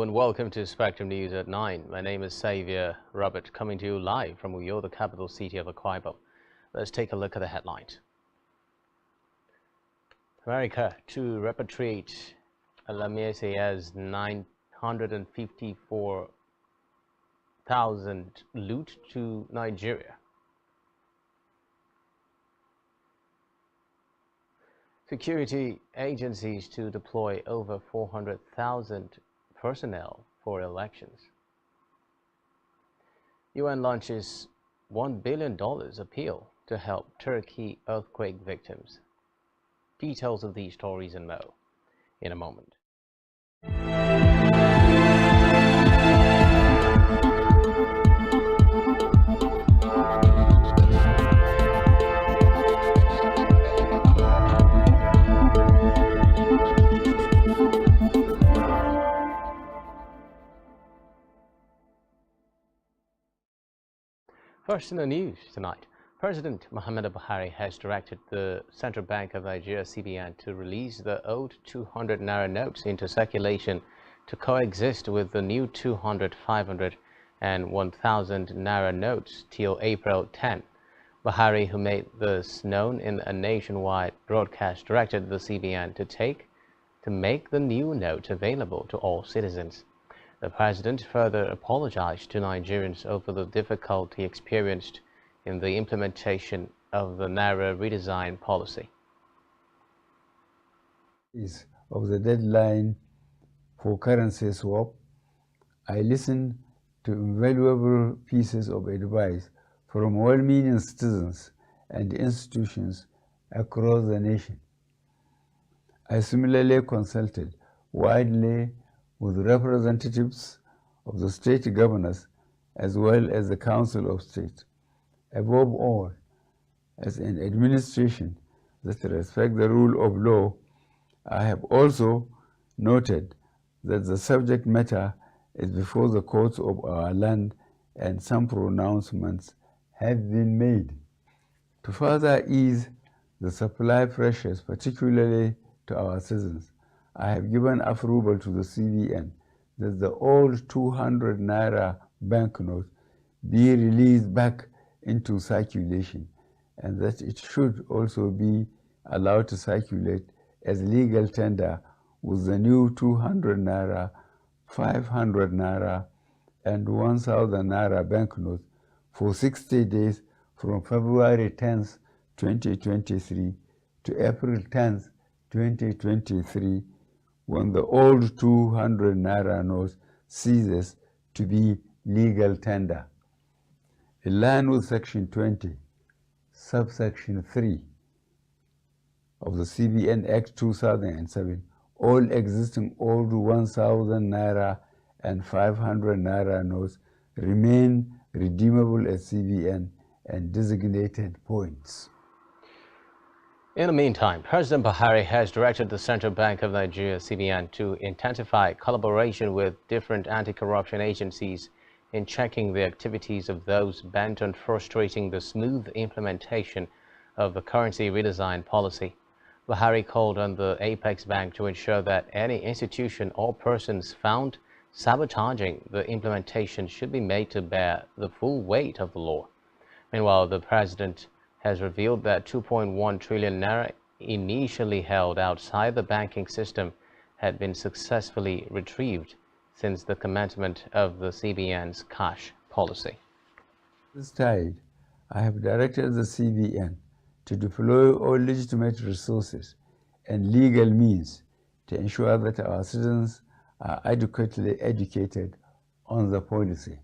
and welcome to Spectrum News at 9. My name is Xavier Robert, coming to you live from Uyo, the capital city of Akwa Ibom. Let's take a look at the headlines. America to repatriate Alamiese as 954,000 loot to Nigeria. Security agencies to deploy over 400,000 personnel for elections. UN launches $1 billion appeal to help Turkey earthquake victims. Details of these stories and more in a moment. First in the news tonight, President Muhammadu Buhari has directed the Central Bank of Nigeria (CBN) to release the old 200 naira notes into circulation to coexist with the new 200, 500 and 1000 naira notes till April 10. Buhari, who made this known in a nationwide broadcast, directed the CBN to make the new note available to all citizens. The president further apologized to Nigerians over the difficulty experienced in the implementation of the Naira redesign policy. Of the deadline for currency swap, I listened to invaluable pieces of advice from well-meaning citizens and institutions across the nation. I similarly consulted widely with representatives of the state governors as well as the Council of State. Above all, as an administration that respects the rule of law, I have also noted that the subject matter is before the courts of our land and some pronouncements have been made. To further ease the supply pressures, particularly to our citizens, I have given approval to the CBN that the old 200 naira banknote be released back into circulation and that it should also be allowed to circulate as legal tender with the new 200 naira, 500 naira and 1000 naira banknotes for 60 days from February 10th, 2023 to April 10th, 2023, when the old 200 naira note ceases to be legal tender. In line with Section 20, subsection 3 of the CBN Act 2007, all existing old 1000 naira and 500 naira notes remain redeemable at CBN and designated points. In the meantime, President Buhari has directed the Central Bank of Nigeria (CBN) to intensify collaboration with different anti-corruption agencies in checking the activities of those bent on frustrating the smooth implementation of the currency redesign policy. Buhari called on the Apex Bank to ensure that any institution or persons found sabotaging the implementation should be made to bear the full weight of the law. Meanwhile, the president has revealed that 2.1 trillion naira initially held outside the banking system had been successfully retrieved since the commencement of the CBN's cash policy. This tide, I have directed the CBN to deploy all legitimate resources and legal means to ensure that our citizens are adequately educated on the policy,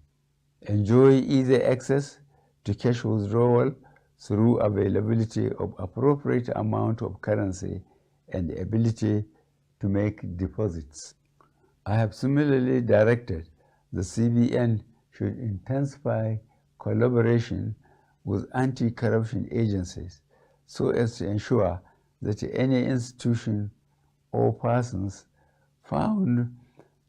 enjoy easy access to cash withdrawal through availability of appropriate amount of currency and the ability to make deposits. I have similarly directed the CBN should intensify collaboration with anti-corruption agencies so as to ensure that any institution or persons found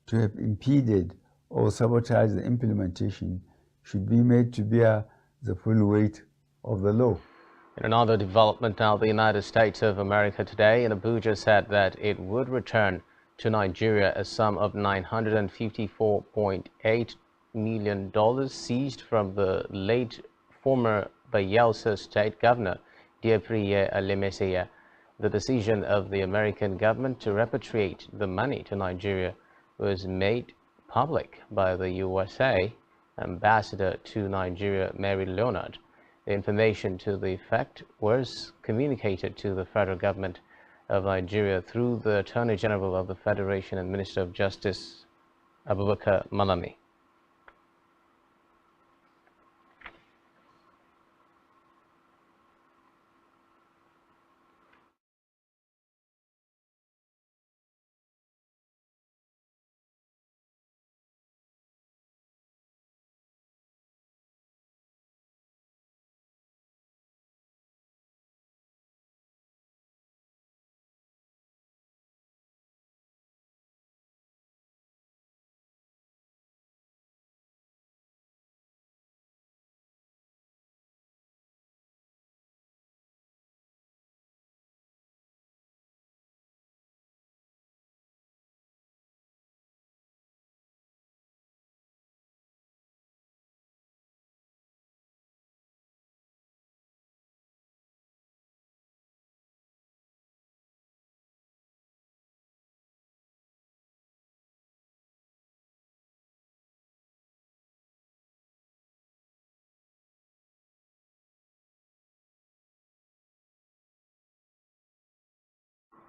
to have impeded or sabotaged the implementation should be made to bear the full weight of the law. In another development now, the United States of America today in Abuja said that it would return to Nigeria a sum of $954.8 million seized from the late former Bayelsa State Governor, Diapriye Alemeseye. The decision of the American government to repatriate the money to Nigeria was made public by the USA Ambassador to Nigeria, Mary Leonard. The information to the effect was communicated to the federal government of Nigeria through the Attorney General of the Federation and Minister of Justice, Abubakar Malami.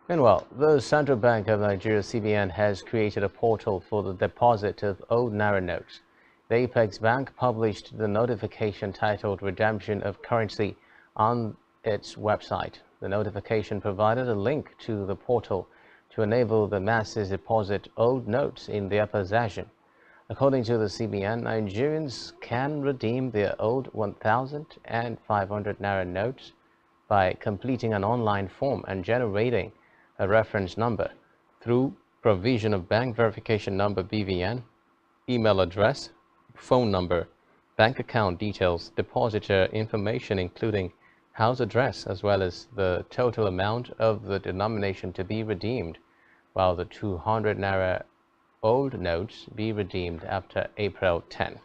Meanwhile, the Central Bank of Nigeria (CBN) has created a portal for the deposit of old naira notes. The Apex Bank published the notification titled Redemption of Currency on its website. The notification provided a link to the portal to enable the masses deposit old notes in their possession. According to the CBN, Nigerians can redeem their old 1,000 and 500 naira notes by completing an online form and generating a reference number through provision of bank verification number (BVN), email address, phone number, bank account details, depositor information including house address, as well as the total amount of the denomination to be redeemed, while the 200 naira old notes be redeemed after April 10.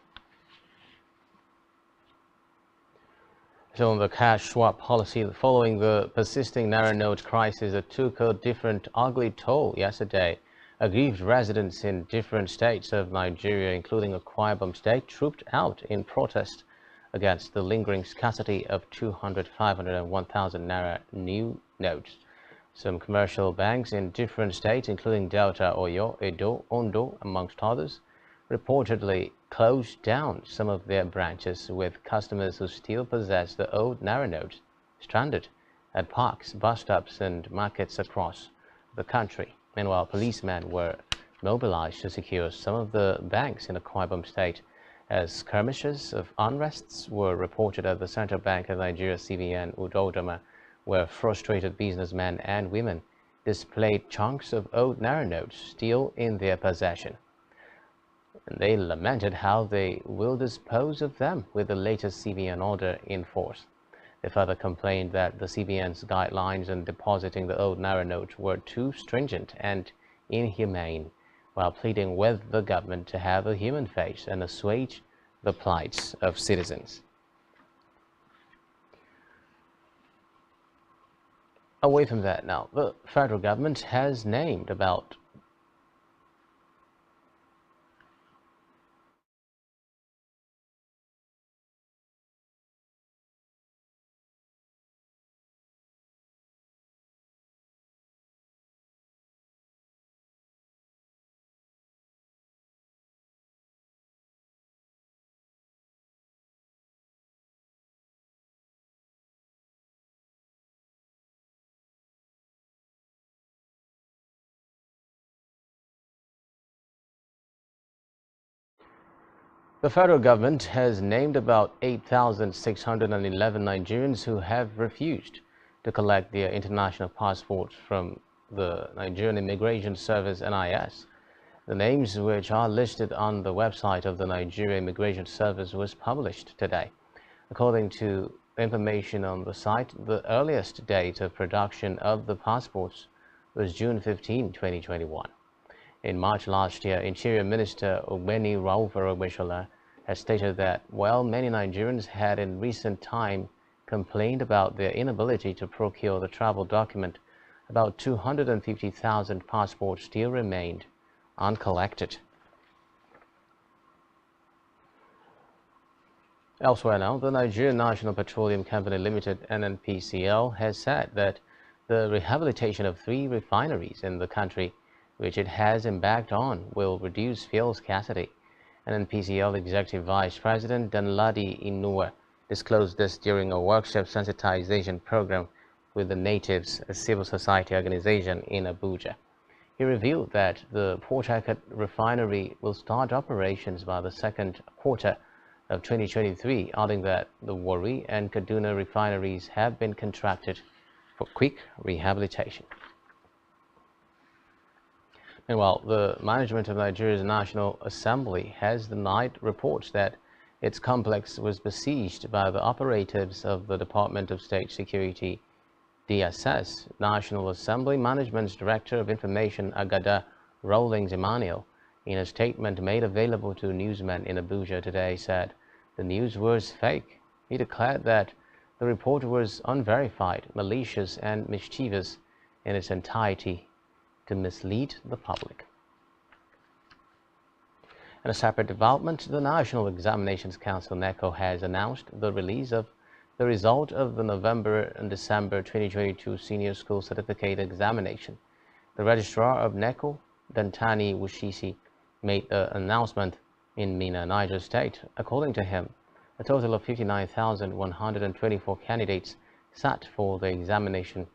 So on the cash swap policy, following the persisting naira note crisis that took a different ugly toll yesterday, aggrieved residents in different states of Nigeria, including Akwa Ibom State, trooped out in protest against the lingering scarcity of 200, 500 and 1,000 naira new notes. Some commercial banks in different states, including Delta, Oyo, Edo, Ondo, amongst others, reportedly closed down some of their branches, with customers who still possess the old naira notes stranded at parks, bus stops and markets across the country. Meanwhile, policemen were mobilized to secure some of the banks in Akwa Ibom State, as skirmishes of unrests were reported at the Central Bank of Nigeria (CBN) Udodoma, where frustrated businessmen and women displayed chunks of old naira notes still in their possession. And they lamented how they will dispose of them with the latest CBN order in force. They further complained that the CBN's guidelines on depositing the old naira note were too stringent and inhumane, while pleading with the government to have a human face and assuage the plights of citizens. Away from that now, the federal government has named about The federal government has named about 8,611 Nigerians who have refused to collect their international passports from the Nigerian Immigration Service (NIS). The names, which are listed on the website of the Nigerian Immigration Service, was published today. According to information on the site, the earliest date of production of the passports was June 15, 2021. In March last year, Interior Minister Ogbeni Rauf Arobeshola has stated that while many Nigerians had in recent time complained about their inability to procure the travel document, about 250,000 passports still remained uncollected. Elsewhere now, the Nigerian National Petroleum Company Limited (NNPCL) has said that the rehabilitation of 3 refineries in the country, which it has embarked on, will reduce fuel scarcity. NNPCL Executive Vice President Danladi Inuwa disclosed this during a workshop sensitization program with the Natives, a civil society organization in Abuja. He revealed that the Port Harcourt refinery will start operations by the second quarter of 2023, adding that the Warri and Kaduna refineries have been contracted for quick rehabilitation. Meanwhile, the management of Nigeria's National Assembly has denied reports that its complex was besieged by the operatives of the Department of State Security, DSS. National Assembly Management's Director of Information, Agada Rawlings Emmanuel, in a statement made available to newsmen in Abuja today, said the news was fake. He declared that the report was unverified, malicious, and mischievous in its entirety to mislead the public. In a separate development, the National Examinations Council (NECO) has announced the release of the result of the November and December 2022 Senior School Certificate Examination. The Registrar of NECO, Dantani Wushisi, made the announcement in Minna, Niger State. According to him, a total of 59,124 candidates sat for the examination,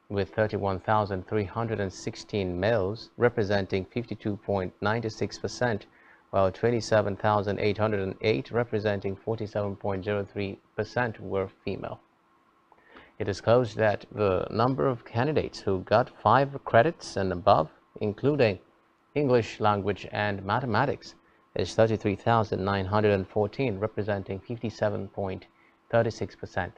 with 31,316 males representing 52.96%, while 27,808 representing 47.03% were female. It disclosed that the number of candidates who got 5 credits and above, including English language and mathematics, is 33,914, representing 57.36%.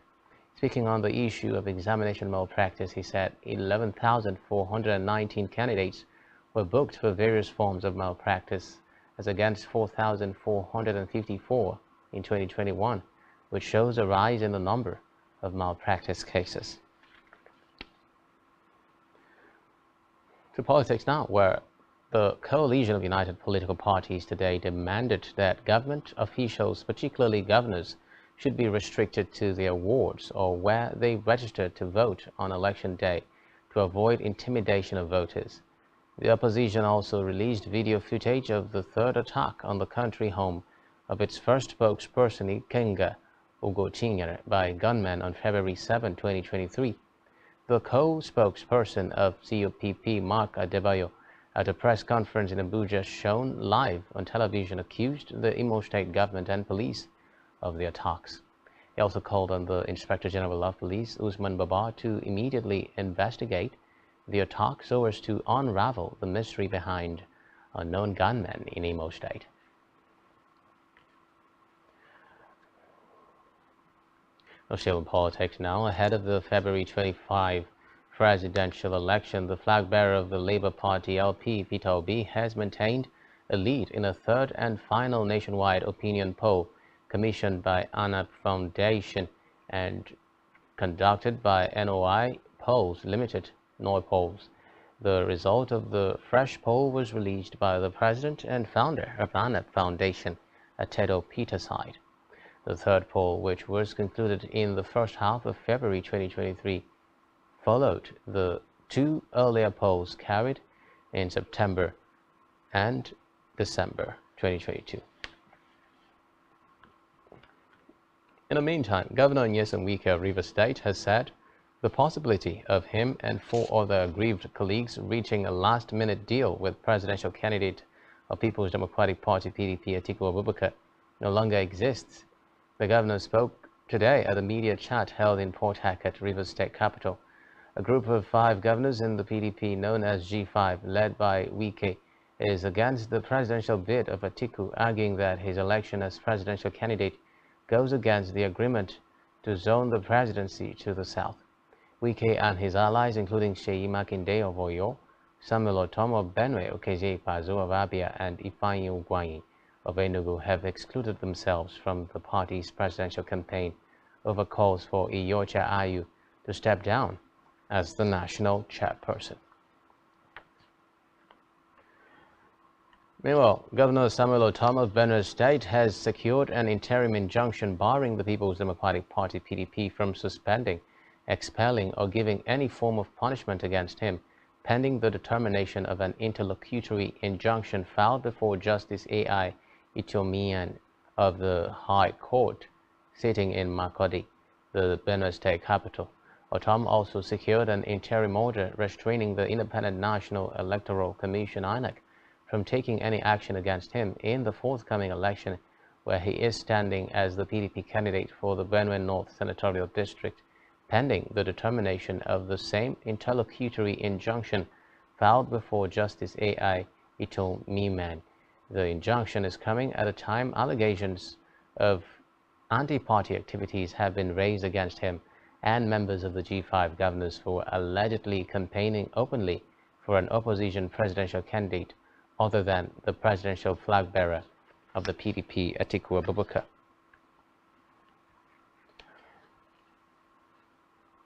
Speaking on the issue of examination malpractice, he said 11,419 candidates were booked for various forms of malpractice, as against 4,454 in 2021, which shows a rise in the number of malpractice cases. To politics now, where the coalition of united political parties today demanded that government officials, particularly governors, should be restricted to their wards or where they registered to vote on election day to avoid intimidation of voters. The opposition also released video footage of the third attack on the country home of its first spokesperson, Ikenga Ugochinyere, by gunmen on February 7, 2023. The co-spokesperson of COPP, Mark Adebayo, at a press conference in Abuja shown live on television, accused the Imo State government and police of the attacks. He also called on the Inspector General of Police, Usman Baba, to immediately investigate the attack so as to unravel the mystery behind unknown gunmen in Imo State. Still in politics now, ahead of the February 25 presidential election, the flag bearer of the Labour Party LP, Peter Obi, has maintained a lead in a third and final nationwide opinion poll commissioned by ANAP Foundation and conducted by NOI Polls Limited, NOI Polls. The result of the fresh poll was released by the president and founder of ANAP Foundation, Atedo Peterside. The third poll, which was concluded in the first half of February 2023, followed the 2 earlier polls carried in September and December 2022. In the meantime, Governor Nyesom Wike of Rivers State has said the possibility of him and 4 other aggrieved colleagues reaching a last-minute deal with presidential candidate of People's Democratic Party (PDP) Atiku Abubakar no longer exists. The governor spoke today at a media chat held in Port Harcourt, Rivers State capital. A group of 5 governors in the PDP, known as G5, led by Wike, is against the presidential bid of Atiku, arguing that his election as presidential candidate goes against the agreement to zone the presidency to the south. Wike and his allies, including Seyi Makinde of Oyo, Samuel Otom of Benue, Okeje Pazo of Abia, and Ifeanyi Ugwanyi of Enugu have excluded themselves from the party's presidential campaign over calls for Iyorchia Ayu to step down as the national chairperson. Meanwhile, Governor Samuel Otom of Benue State has secured an interim injunction barring the People's Democratic Party (PDP) from suspending, expelling, or giving any form of punishment against him, pending the determination of an interlocutory injunction filed before Justice A.I. Itomian of the High Court, sitting in Makurdi, the Benue State capital. Otom also secured an interim order restraining the Independent National Electoral Commission (INEC) from taking any action against him in the forthcoming election, where he is standing as the PDP candidate for the Benue North Senatorial District, pending the determination of the same interlocutory injunction filed before Justice A.I. Itomiman. The injunction is coming at a time allegations of anti-party activities have been raised against him and members of the G5 governors for allegedly campaigning openly for an opposition presidential candidate other than the presidential flag bearer of the PDP, Atiku Abubakar.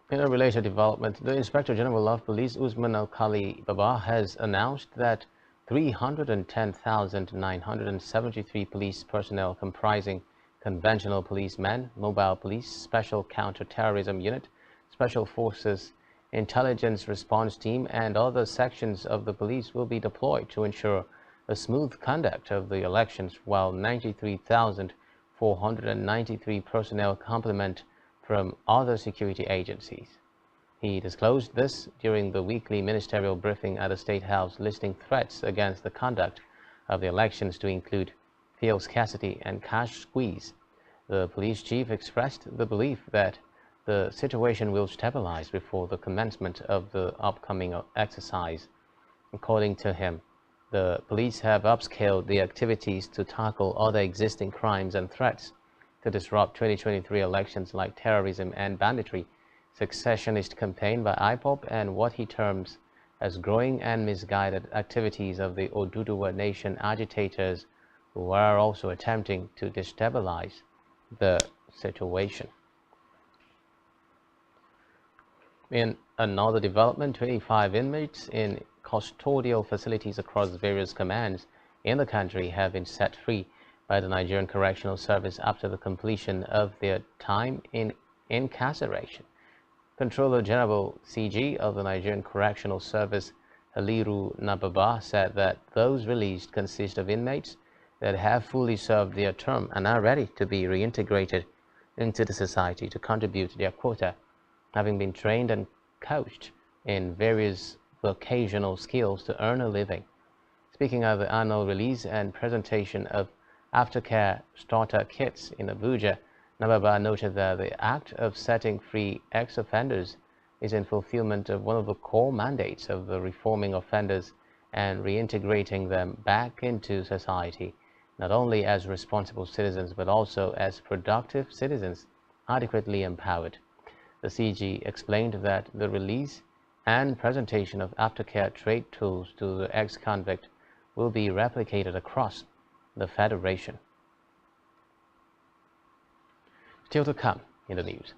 In a related development, the Inspector General of Police, Usman Al-Khali Baba, has announced that 310,973 police personnel comprising conventional policemen, mobile police, special counter-terrorism unit, special forces, intelligence response team, and other sections of the police will be deployed to ensure a smooth conduct of the elections, while 93,493 personnel complement from other security agencies. He disclosed this during the weekly ministerial briefing at the State House, listing threats against the conduct of the elections to include fuel scarcity and cash squeeze. The police chief expressed the belief that the situation will stabilize before the commencement of the upcoming exercise. According to him, the police have upscaled the activities to tackle other existing crimes and threats to disrupt 2023 elections like terrorism and banditry, secessionist campaign by IPOB, and what he terms as growing and misguided activities of the Oduduwa Nation agitators, who are also attempting to destabilize the situation. In another development, 25 inmates in custodial facilities across various commands in the country have been set free by the Nigerian Correctional Service after the completion of their time in incarceration. Controller General CG of the Nigerian Correctional Service, Haliru Nababa, said that those released consist of inmates that have fully served their term and are ready to be reintegrated into the society to contribute their quota, having been trained and coached in various vocational skills to earn a living. Speaking of the annual release and presentation of aftercare starter kits in Abuja, Nababa noted that the act of setting free ex-offenders is in fulfillment of one of the core mandates of the reforming offenders and reintegrating them back into society, not only as responsible citizens but also as productive citizens, adequately empowered. The CG explained that the release and presentation of aftercare trade tools to the ex-convict will be replicated across the Federation. Still to come in the news.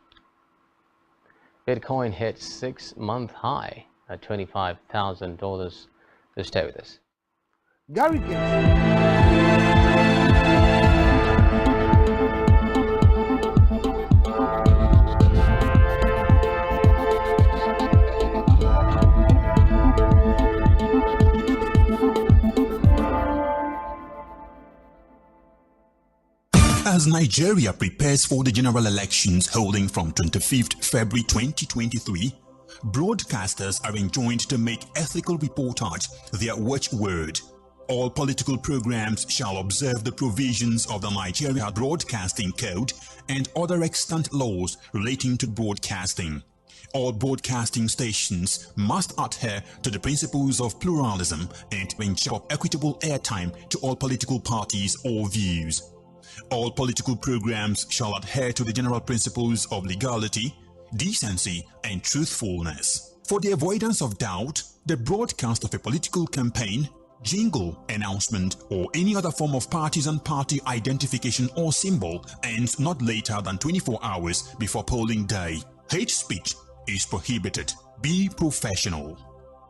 Bitcoin hit 6-month high at $25,000. Stay with us. Gary As Nigeria prepares for the general elections holding from 25th February 2023, broadcasters are enjoined to make ethical reportage their watchword. All political programs shall observe the provisions of the Nigeria Broadcasting Code and other extant laws relating to broadcasting. All broadcasting stations must adhere to the principles of pluralism and ensure equitable airtime to all political parties or views. All political programs shall adhere to the general principles of legality, decency, and truthfulness. For the avoidance of doubt, the broadcast of a political campaign, jingle, announcement, or any other form of partisan party identification or symbol ends not later than 24 hours before polling day. Hate speech is prohibited. Be professional.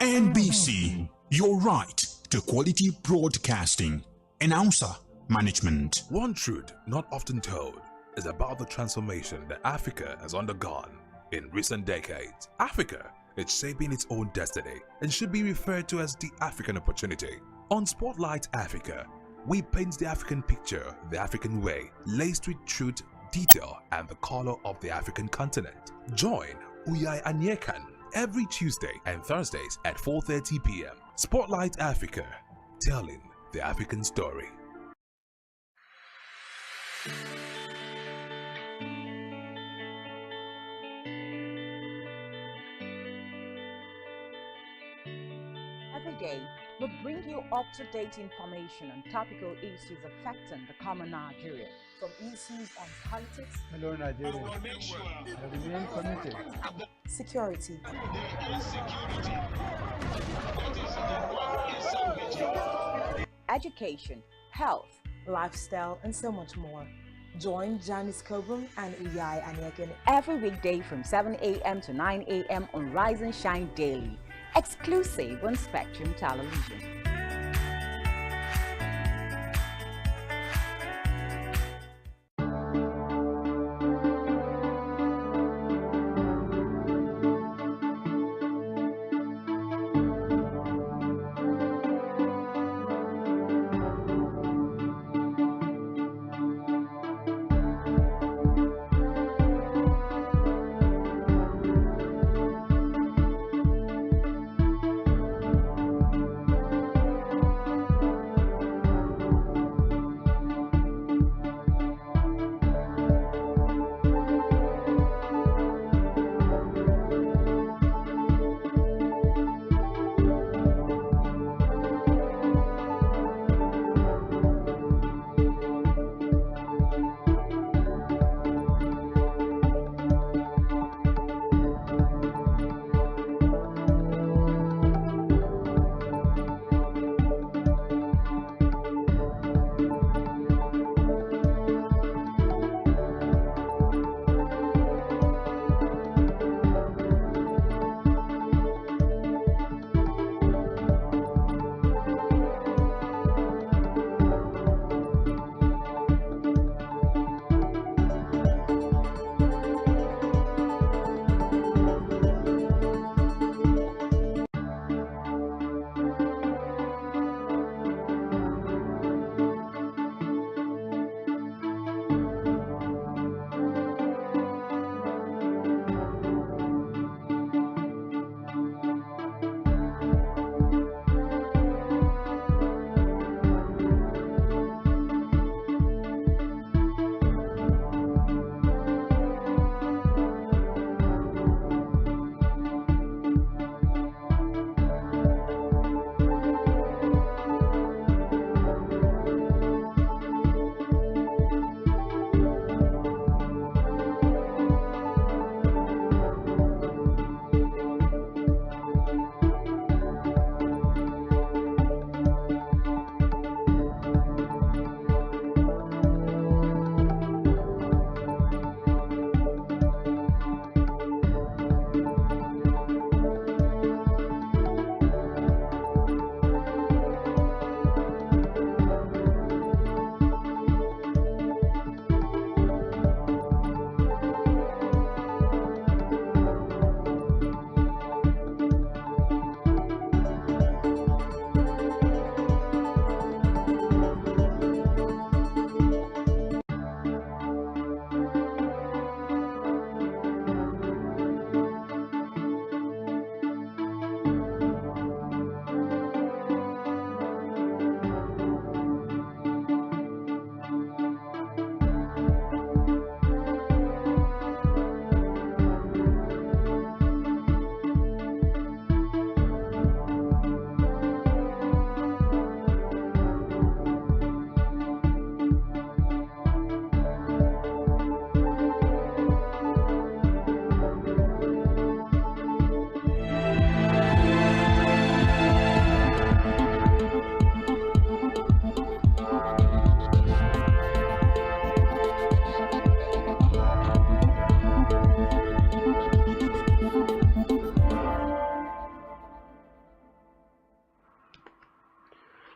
NBC, your right to quality broadcasting. Announcer Management. One truth not often told is about the transformation that Africa has undergone in recent decades. Africa is shaping its own destiny and should be referred to as the African opportunity. On Spotlight Africa, we paint the African picture the African way, laced with truth, detail, and the color of the African continent. Join Uyai Anyekan every Tuesday and Thursdays at 4:30 p.m. Spotlight Africa, telling the African story. Every day, we bring you up-to-date information on topical issues affecting the common Nigerian, from issues on politics, Hello, Nigeria. I remain committed. security, education, health, lifestyle, and so much more. Join Janice Kobum and Uyai Anyekan every weekday from 7 a.m. to 9 a.m. on Rise and Shine Daily, exclusive on Spectrum Television.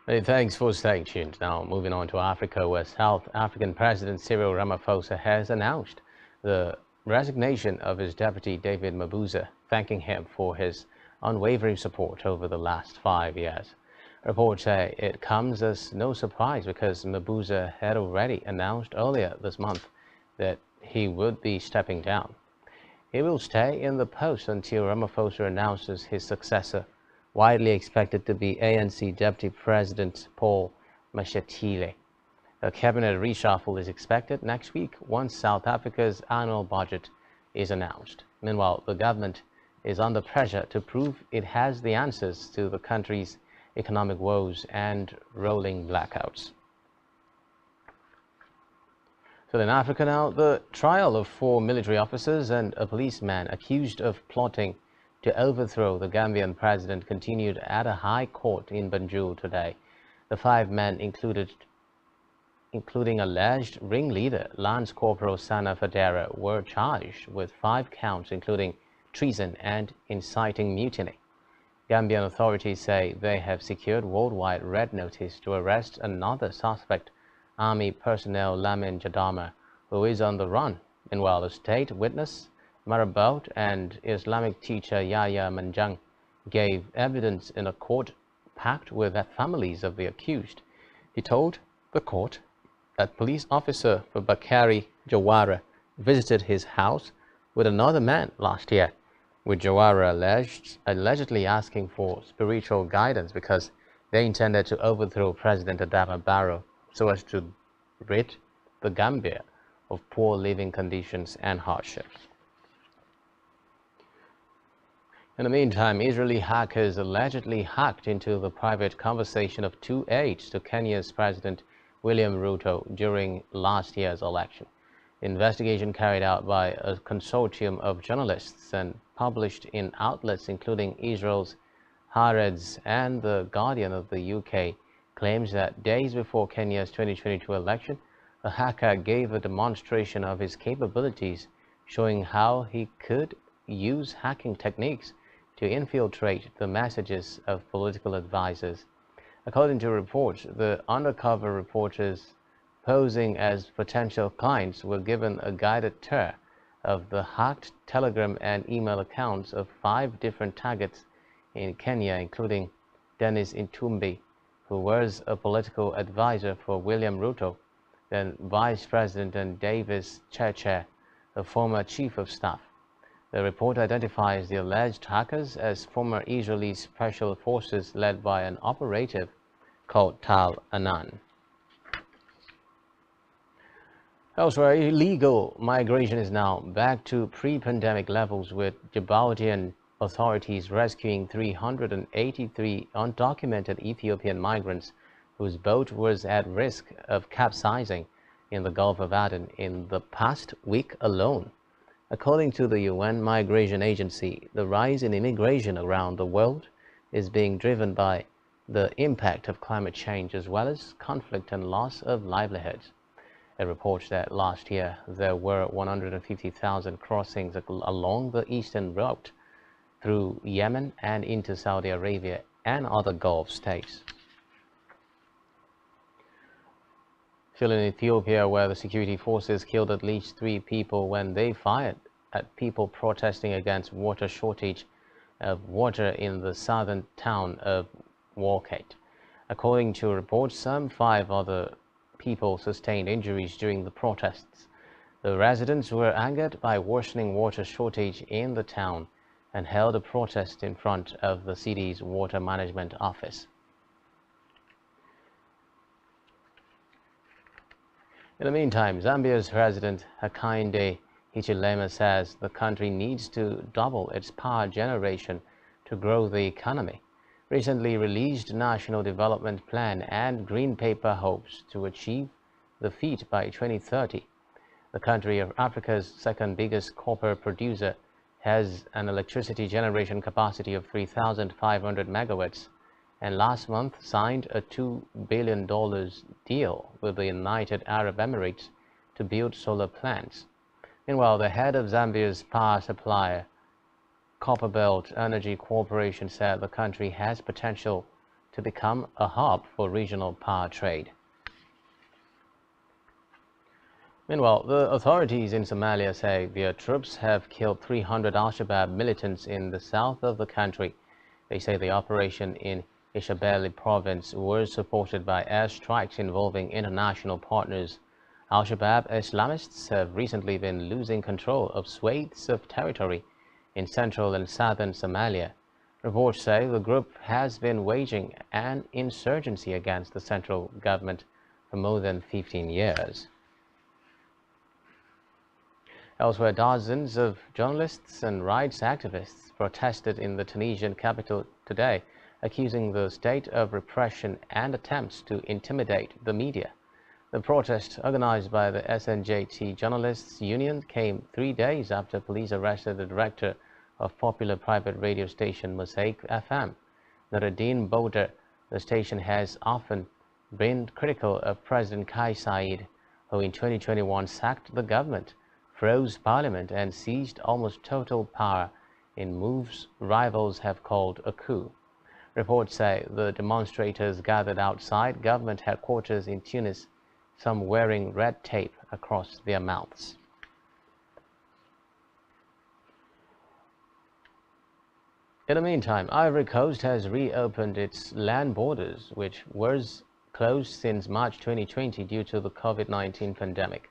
Hey, thanks for staying tuned. Now, moving on to Africa, where South African President Cyril Ramaphosa has announced the resignation of his deputy David Mabuza, thanking him for his unwavering support over the last 5 years. Reports say it comes as no surprise because Mabuza had already announced earlier this month that he would be stepping down. He will stay in the post until Ramaphosa announces his successor, widely expected to be ANC Deputy President Paul Mashatile. A cabinet reshuffle is expected next week once South Africa's annual budget is announced. Meanwhile, the government is under pressure to prove it has the answers to the country's economic woes and rolling blackouts. So in Africa now, the trial of 4 military officers and a policeman accused of plotting to overthrow the Gambian president continued at a high court in Banjul today. The 5 men including alleged ringleader Lance Corporal Sana Fadera, were charged with 5 counts including treason and inciting mutiny. Gambian authorities say they have secured worldwide red notice to arrest another suspect, Army personnel Lamin Jadama, who is on the run. Meanwhile, a state witness, Marabout, and Islamic teacher Yahya Manjang gave evidence in a court packed with the families of the accused. He told the court that police officer Bakari Jawara visited his house with another man last year, with Jawara allegedly asking for spiritual guidance because they intended to overthrow President Adama Barrow so as to rid the Gambia of poor living conditions and hardship. In the meantime, Israeli hackers allegedly hacked into the private conversation of 2 aides to Kenya's President William Ruto during last year's election. The investigation carried out by a consortium of journalists and published in outlets including Israel's Haaretz and The Guardian of the UK claims that days before Kenya's 2022 election, a hacker gave a demonstration of his capabilities, showing how he could use hacking techniques to infiltrate the messages of political advisors. According to reports, the undercover reporters posing as potential clients were given a guided tour of the hacked Telegram and email accounts of 5 different targets in Kenya, including Dennis Itumbi, who was a political advisor for William Ruto, then Vice President, and Davis Cheche, a former Chief of Staff. The report identifies the alleged hackers as former Israeli special forces led by an operative called Tal Anan. Elsewhere, illegal migration is now back to pre-pandemic levels, with Djiboutian authorities rescuing 383 undocumented Ethiopian migrants whose boat was at risk of capsizing in the Gulf of Aden in the past week alone. According to the UN Migration Agency, the rise in immigration around the world is being driven by the impact of climate change as well as conflict and loss of livelihoods. It reports that last year there were 150,000 crossings along the eastern route through Yemen and into Saudi Arabia and other Gulf states. Still in Ethiopia, where the security forces killed at least 3 people when they fired at people protesting against water shortage of water in the southern town of Walgate. According to reports, some 5 other people sustained injuries during the protests. The residents were angered by worsening water shortage in the town and held a protest in front of the city's water management office. In the meantime, Zambia's President Hakainde Hichilema says the country needs to double its power generation to grow the economy. Recently released National Development Plan and Green Paper hopes to achieve the feat by 2030. The country, of Africa's second biggest copper producer, has an electricity generation capacity of 3,500 megawatts, and last month signed a $2 billion deal with the United Arab Emirates to build solar plants. Meanwhile, the head of Zambia's power supplier, Copperbelt Energy Corporation, said the country has potential to become a hub for regional power trade. Meanwhile, the authorities in Somalia say their troops have killed 300 Al-Shabaab militants in the south of the country. They say the operation in Ishabelle province was supported by airstrikes involving international partners. Al-Shabaab Islamists have recently been losing control of swathes of territory in central and southern Somalia. Reports say the group has been waging an insurgency against the central government for more than 15 years. Elsewhere, dozens of journalists and rights activists protested in the Tunisian capital today, accusing the state of repression and attempts to intimidate the media. The protest, organized by the SNJT Journalists Union, came 3 days after police arrested the director of popular private radio station Mosaic FM, Nuruddin Boudar. The station has often been critical of President Kais Saied, who in 2021 sacked the government, froze parliament and seized almost total power in moves rivals have called a coup. Reports say the demonstrators gathered outside government headquarters in Tunis, some wearing red tape across their mouths. In the meantime, Ivory Coast has reopened its land borders, which was closed since March 2020 due to the COVID-19 pandemic.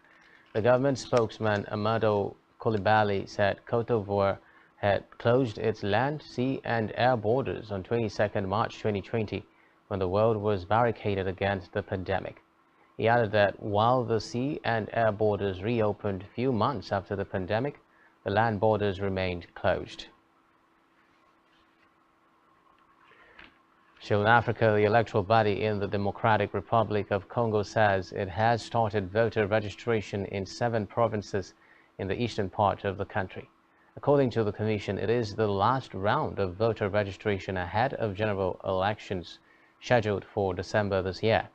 The government spokesman Amadou Coulibaly said Côte d'Ivoire had closed its land, sea and air borders on 22nd March 2020 when the world was barricaded against the pandemic. He added that while the sea and air borders reopened a few months after the pandemic, the land borders remained closed. Still in Africa, the electoral body in the Democratic Republic of Congo says it has started voter registration in 7 provinces in the eastern part of the country. According to the Commission, it is the last round of voter registration ahead of general elections scheduled for December this year.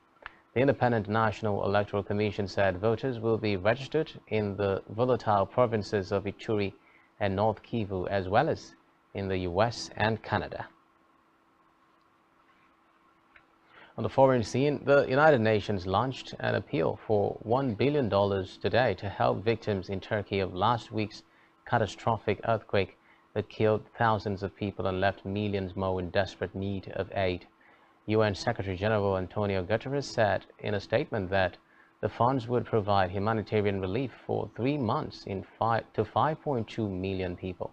The Independent National Electoral Commission said voters will be registered in the volatile provinces of Ituri and North Kivu, as well as in the US and Canada. On the foreign scene, the United Nations launched an appeal for $1 billion today to help victims in Turkey of last week's catastrophic earthquake that killed thousands of people and left millions more in desperate need of aid. UN Secretary General Antonio Guterres said in a statement that the funds would provide humanitarian relief for 3 months to 5.2 million people.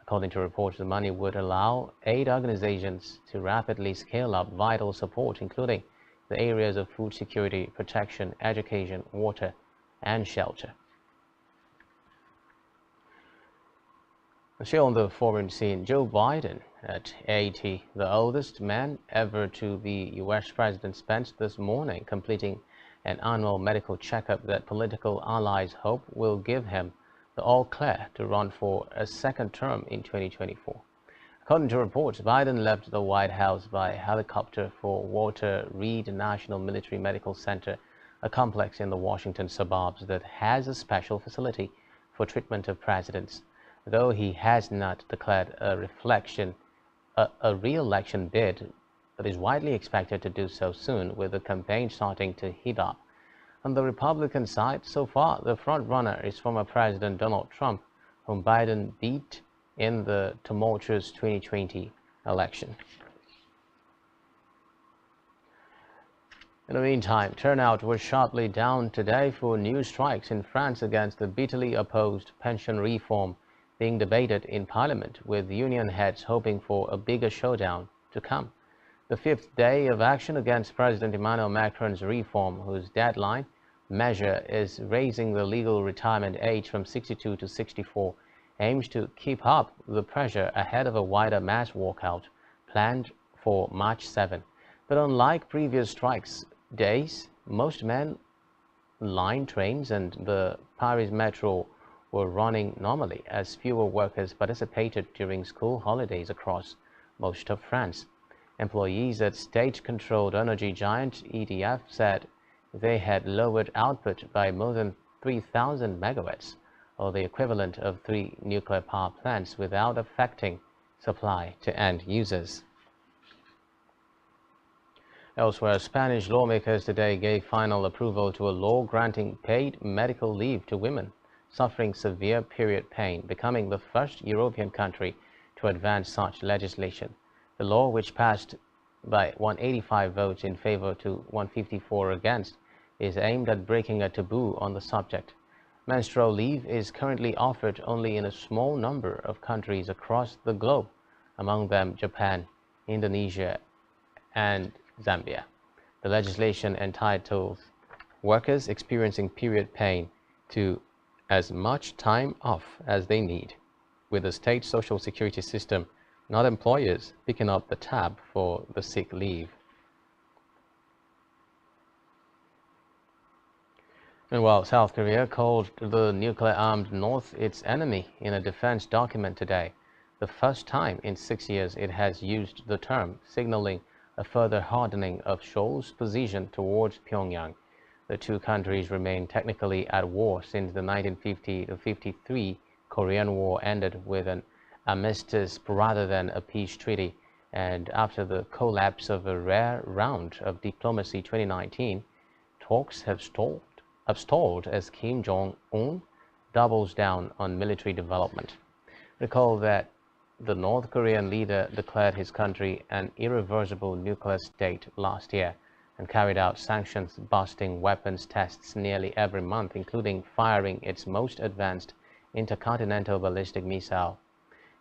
According to reports, the money would allow aid organizations to rapidly scale up vital support, including the areas of food security, protection, education, water, and shelter. Still on the foreign scene, Joe Biden, at 80, the oldest man ever to be U.S. president, spent this morning completing an annual medical checkup that political allies hope will give him the all-clear to run for a second term in 2024. According to reports, Biden left the White House by helicopter for Walter Reed National Military Medical Center, a complex in the Washington suburbs that has a special facility for treatment of presidents. Though he has not declared a re-election bid, but is widely expected to do so soon, with the campaign starting to heat up. On the Republican side, so far, the front-runner is former President Donald Trump, whom Biden beat in the tumultuous 2020 election. In the meantime, turnout was sharply down today for new strikes in France against the bitterly opposed pension reform being debated in Parliament, with union heads hoping for a bigger showdown to come. The 5th day of action against President Emmanuel Macron's reform, whose deadline measure is raising the legal retirement age from 62 to 64, aims to keep up the pressure ahead of a wider mass walkout planned for March 7. But unlike previous strikes days, most main-line trains and the Paris metro were running normally, as fewer workers participated during school holidays across most of France. Employees at state-controlled energy giant EDF said they had lowered output by more than 3,000 megawatts, or the equivalent of 3 nuclear power plants, without affecting supply to end users. Elsewhere, Spanish lawmakers today gave final approval to a law granting paid medical leave to women suffering severe period pain, becoming the first European country to advance such legislation. The law, which passed by 185 votes in favor to 154 against, is aimed at breaking a taboo on the subject. Menstrual leave is currently offered only in a small number of countries across the globe, among them Japan, Indonesia, and Zambia. The legislation entitles workers experiencing period pain to as much time off as they need, with the state social security system, not employers, picking up the tab for the sick leave. Meanwhile, South Korea called the nuclear-armed North its enemy in a defense document today, the first time in 6 years it has used the term, signaling a further hardening of Seoul's position towards Pyongyang. The two countries remain technically at war since the 1950-53 Korean War ended with an armistice rather than a peace treaty, and after the collapse of a rare round of diplomacy 2019, talks have stalled as Kim Jong-un doubles down on military development. Recall that the North Korean leader declared his country an irreversible nuclear state last year and carried out sanctions-busting weapons tests nearly every month, including firing its most advanced intercontinental ballistic missile.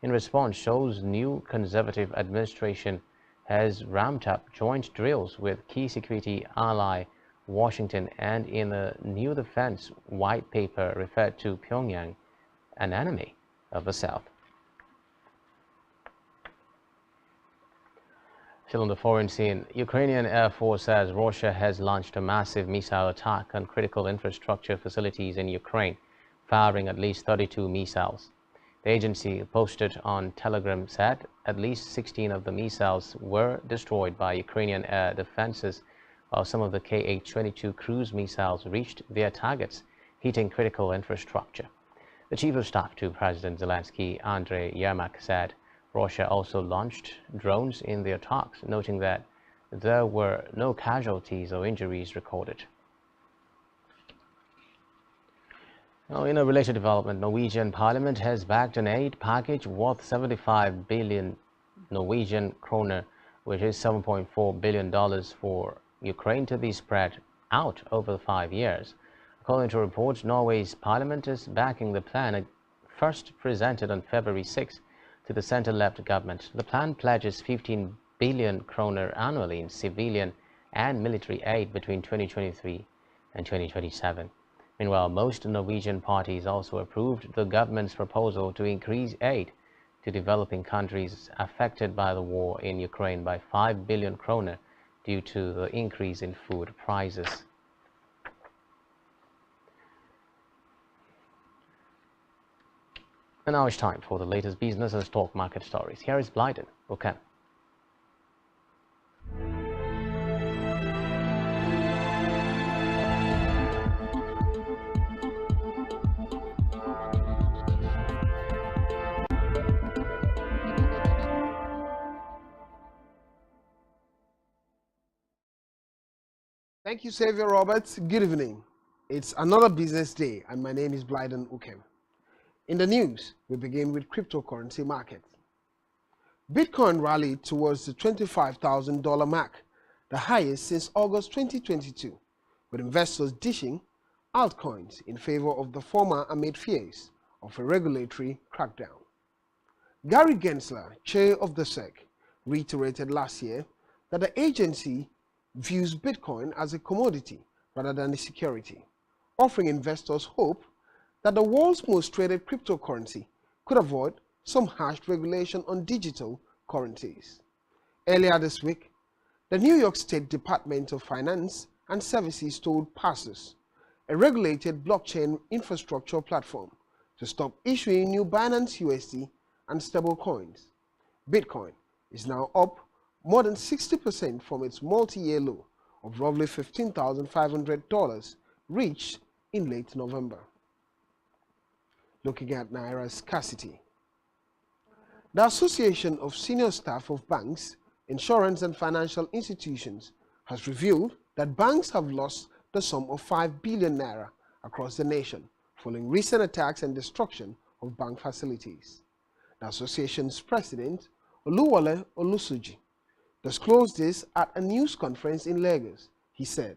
In response, Seoul's new conservative administration has ramped up joint drills with key security ally Washington, and in a new defense white paper referred to Pyongyang, an enemy of the South. Still on the foreign scene, Ukrainian Air Force says Russia has launched a massive missile attack on critical infrastructure facilities in Ukraine, firing at least 32 missiles. The agency posted on Telegram said at least 16 of the missiles were destroyed by Ukrainian air defenses, while some of the Kh-22 cruise missiles reached their targets, hitting critical infrastructure. The chief of staff to President Zelensky, Andriy Yermak, said Russia also launched drones in the attacks, noting that there were no casualties or injuries recorded. Now, in a related development, Norwegian Parliament has backed an aid package worth 75 billion Norwegian kroner, which is $7.4 billion for Ukraine to be spread out over 5 years. According to reports, Norway's parliament is backing the plan first presented on February 6 to the center-left government. The plan pledges 15 billion kroner annually in civilian and military aid between 2023 and 2027. Meanwhile, most Norwegian parties also approved the government's proposal to increase aid to developing countries affected by the war in Ukraine by 5 billion kroner due to the increase in food prices. And now it's time for the latest business and stock market stories. Here is Blyden. Okay. Thank you, Xavier Roberts. Good evening. It's another business day, and my name is Blyden Ukem. In the news, we begin with cryptocurrency market. Bitcoin rallied towards the $25,000 mark, the highest since August 2022, with investors dishing altcoins in favor of the former amid fears of a regulatory crackdown. Gary Gensler, chair of the SEC, reiterated last year that the agency views Bitcoin as a commodity rather than a security, offering investors hope that the world's most traded cryptocurrency could avoid some harsh regulation on digital currencies. Earlier this week, the New York State Department of Finance and Services told Paxos, a regulated blockchain infrastructure platform, to stop issuing new Binance USD and stablecoins. Bitcoin is now up more than 60% from its multi-year low of roughly $15,500 reached in late November. Looking at Naira's scarcity. The Association of Senior Staff of Banks, Insurance and Financial Institutions has revealed that banks have lost the sum of 5 billion naira across the nation following recent attacks and destruction of bank facilities. The association's president, Oluwole Olusoji, disclosed this at a news conference in Lagos. He said,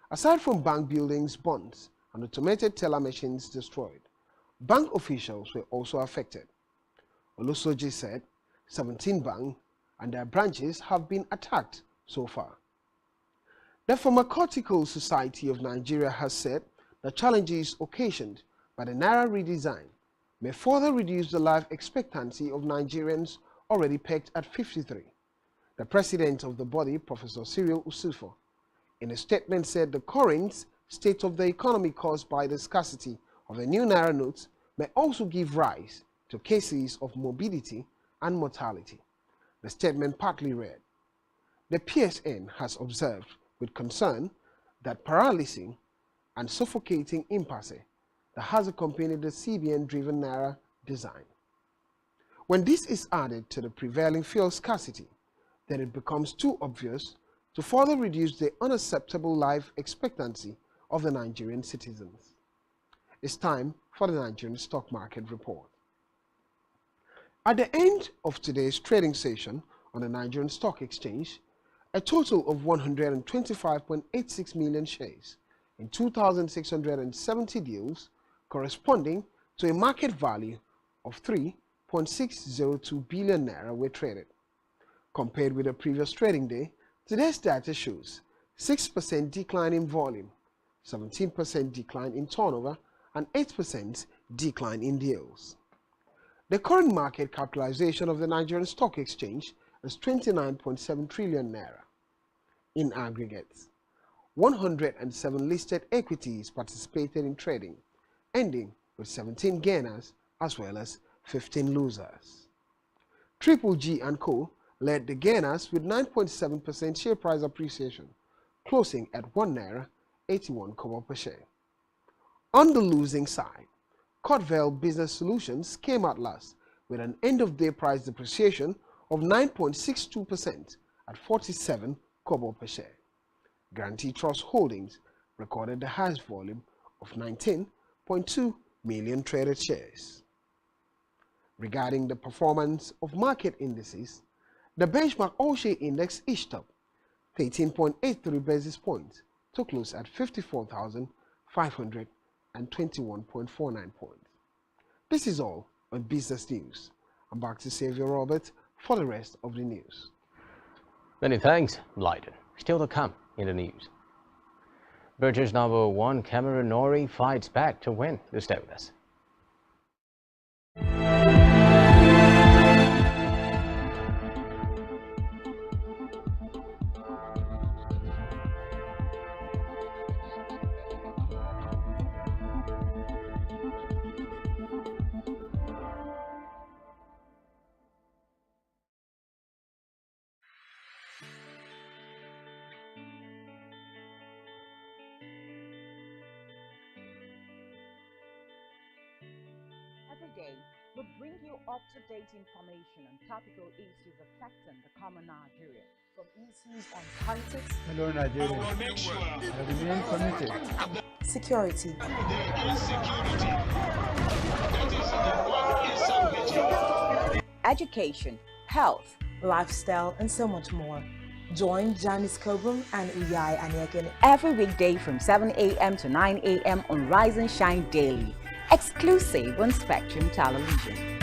aside from bank buildings, bonds, and automated teller machines destroyed, bank officials were also affected. Olusoji said 17 banks and their branches have been attacked so far. The Pharmaceutical Society of Nigeria has said the challenges occasioned by the Naira redesign may further reduce the life expectancy of Nigerians already pegged at 53. The president of the body, Professor Cyril Usufo, in a statement said the current state of the economy caused by the scarcity of the new Naira notes may also give rise to cases of morbidity and mortality. The statement partly read, the PSN has observed with concern that paralyzing and suffocating impasse that has accompanied the CBN-driven Naira design. When this is added to the prevailing fuel scarcity, then it becomes too obvious to further reduce the unacceptable life expectancy of the Nigerian citizens. It's time for the Nigerian stock market report. At the end of today's trading session on the Nigerian Stock Exchange, a total of 125.86 million shares in 2,670 deals corresponding to a market value of 3.602 billion naira were traded. Compared with the previous trading day, today's data shows 6% decline in volume, 17% decline in turnover, and 8% decline in deals. The current market capitalization of the Nigerian Stock Exchange is 29.7 trillion naira. In aggregate, 107 listed equities participated in trading, ending with 17 gainers as well as 15 losers. Triple G and Co. led the gainers with 9.7% share price appreciation, closing at 1 naira 81 kobo per share. On the losing side, Cotvale Business Solutions came out last with an end-of-day price depreciation of 9.62% at 47 kobo per share. Guarantee Trust Holdings recorded the highest volume of 19.2 million traded shares. Regarding the performance of market indices, the benchmark All-Share Index edged up 13.83 basis points to close at 54,521.49 points. This is all on business news. I'm back to Xavier Robert for the rest of the news. Many thanks, Blyden. Still to come in the news. British number 1 Cameron Norrie fights back to win. Do stay with us. Every day, we bring you up-to-date information on topical issues affecting the common Nigeria. From issues on politics, Hello, Nigeria. I remain committed. security, education, health, lifestyle, and so much more. Join Janice Kobum and Uyai Anyeken every weekday from 7 a.m. to 9 a.m. on Rise and Shine Daily, exclusive on Spectrum Television.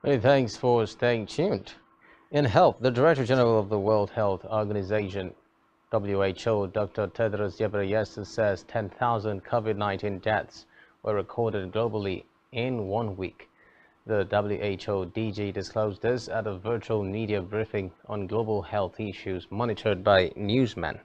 Many thanks for staying tuned. In health, the Director General of the World Health Organization, WHO, Dr. Tedros Ghebreyesus, says 10,000 COVID-19 deaths were recorded globally in 1 week. The WHO DG disclosed this at a virtual media briefing on global health issues monitored by newsmen.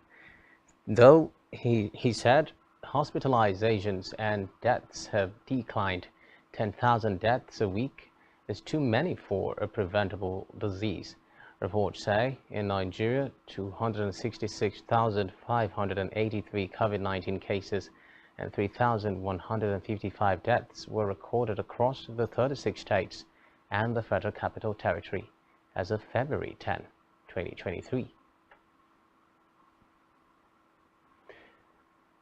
Though he said hospitalizations and deaths have declined, 10,000 deaths a week is too many for a preventable disease. Reports say in Nigeria, 266,583 COVID-19 cases and 3,155 deaths were recorded across the 36 states and the Federal Capital Territory as of February 10, 2023.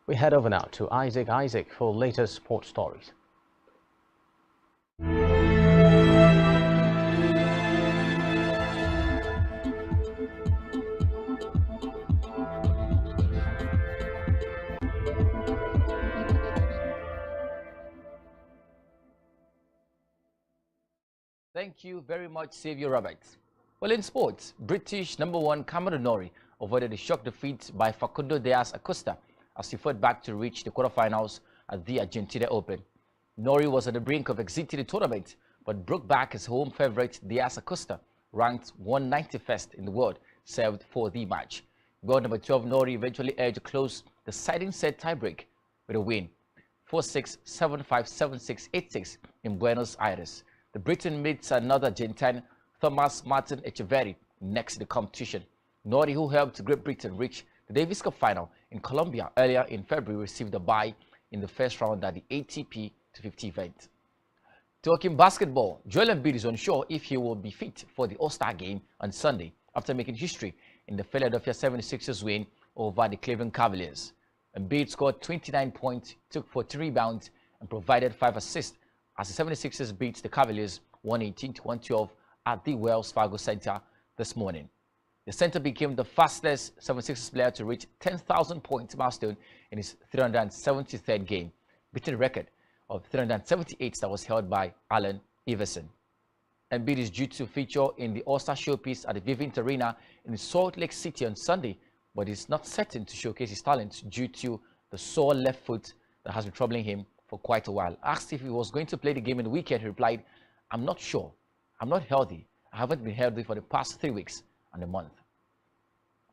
We head over now to Isaac for latest sports stories. Thank you very much, Xavier Roberts. Well, in sports, British #1 Cameron Norrie avoided a shock defeat by Facundo Diaz Acosta as he fought back to reach the quarterfinals at the Argentina Open. Norrie was at the brink of exiting the tournament, but broke back his home favorite Diaz Acosta, ranked 191st in the world, served for the match. World number 12 Norrie eventually edged to close the deciding set tiebreak with a win, 4-6, 7-5, 7-6, 8-6 in Buenos Aires. The Briton meets another Argentine, Thomas Martin Echeverry, next in the competition. Norrie, who helped Great Britain reach the Davis Cup final in Colombia earlier in February, received a bye in the first round at the ATP 250 event. Talking basketball, Joel Embiid is unsure if he will be fit for the All-Star game on Sunday after making history in the Philadelphia 76ers win over the Cleveland Cavaliers. Embiid scored 29 points, took 43 rebounds, and provided 5 assists as the 76ers beat the Cavaliers 118-112 at the Wells Fargo Center this morning. The center became the fastest 76ers player to reach 10,000 points milestone in his 373rd game, beating the record of 378 that was held by Allen Iverson. Embiid is due to feature in the All-Star showpiece at the Vivint Arena in Salt Lake City on Sunday, but is not certain to showcase his talent due to the sore left foot that has been troubling him for quite a while. Asked if he was going to play the game in the weekend, he replied, "I'm not sure. I'm not healthy. I haven't been healthy for the past 3 weeks and a month."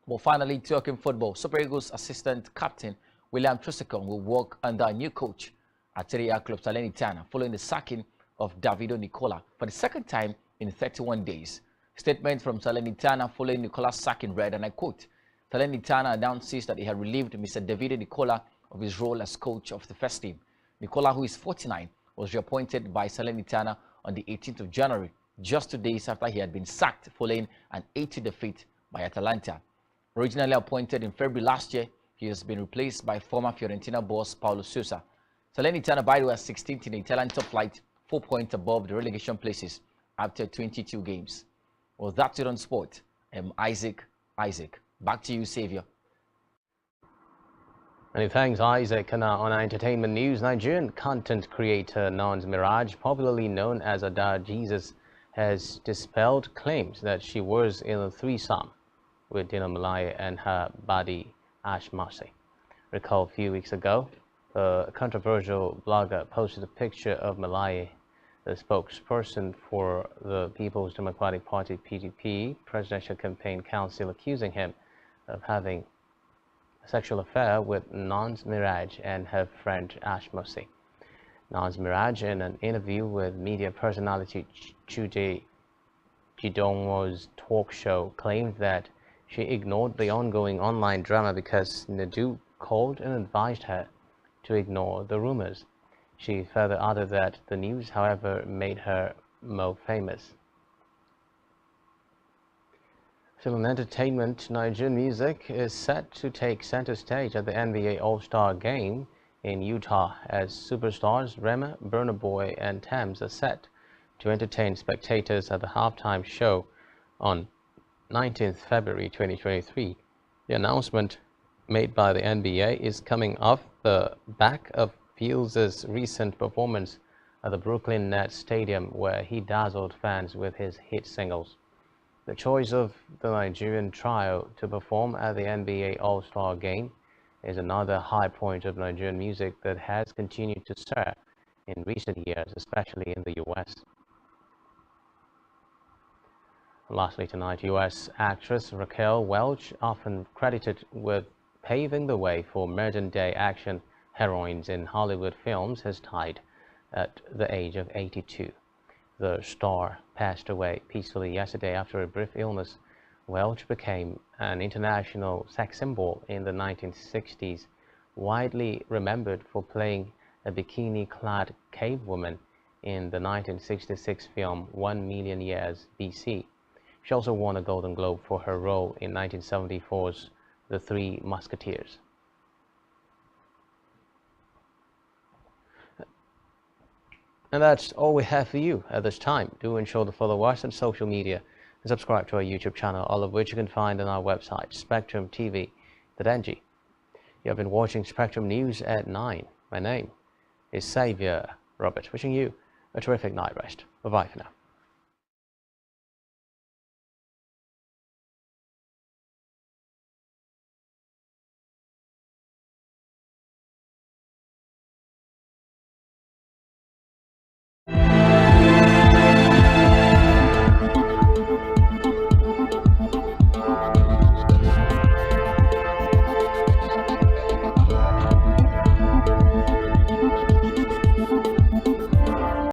Well, finally, talking football, Super Eagles assistant captain William Troost-Ekong will work under a new coach at Serie A club Salernitana following the sacking of Davido Nicola for the second time in 31 days. Statement from Salernitana following Nicola's sacking read, and I quote, "Salernitana announces that he had relieved Mr. Davido Nicola of his role as coach of the first team. Nicola, who is 49, was reappointed by Salernitana on the 18th of January, just 2 days after he had been sacked following an 8-2 defeat by Atalanta. Originally appointed in February last year, he has been replaced by former Fiorentina boss Paulo Sousa. Salernitana, by the way, 16th in the Italian top flight, 4 points above the relegation places after 22 games. Well, that's it on sport. I'm Isaac. Back to you, Xavier. Many thanks, Isaac. And on entertainment news, Nigerian content creator Nons Mirage, popularly known as Ada Jesus, has dispelled claims that she was in a threesome with Dino Malaya and her buddy Ash Marcy. Recall a few weeks ago, a controversial blogger posted a picture of Malaya, the spokesperson for the People's Democratic Party (PDP) Presidential Campaign Council, accusing him of having a sexual affair with Nons Mirage and her friend Ash Marcy. Nons Mirage, in an interview with media personality Chude Jidongwo's talk show, claimed that she ignored the ongoing online drama because Nadu called and advised her to ignore the rumors. She further added that the news, however, made her more famous. Still in entertainment, Nigerian music is set to take center stage at the NBA All-Star Game in Utah as superstars Rema, Burna Boy, and Thames are set to entertain spectators at the halftime show on 19th February 2023. The announcement made by the NBA is coming off the back of Fields' recent performance at the Brooklyn Nets Stadium, where he dazzled fans with his hit singles. The choice of the Nigerian trio to perform at the NBA All-Star Game is another high point of Nigerian music that has continued to soar in recent years, especially in the US. Lastly tonight, US actress Raquel Welch, often credited with paving the way for modern-day action heroines in Hollywood films, has died at the age of 82. The star passed away peacefully yesterday after a brief illness. Welch became an international sex symbol in the 1960s, widely remembered for playing a bikini-clad cave woman in the 1966 film 1 Million Years BC. She also won a Golden Globe for her role in 1974's The Three Musketeers. And that's all we have for you at this time. Do ensure to follow us on social media and subscribe to our YouTube channel, all of which you can find on our website, spectrumtv.ng. You have been watching Spectrum News at 9. My name is Xavier Robert, wishing you a terrific night rest. Bye-bye for now.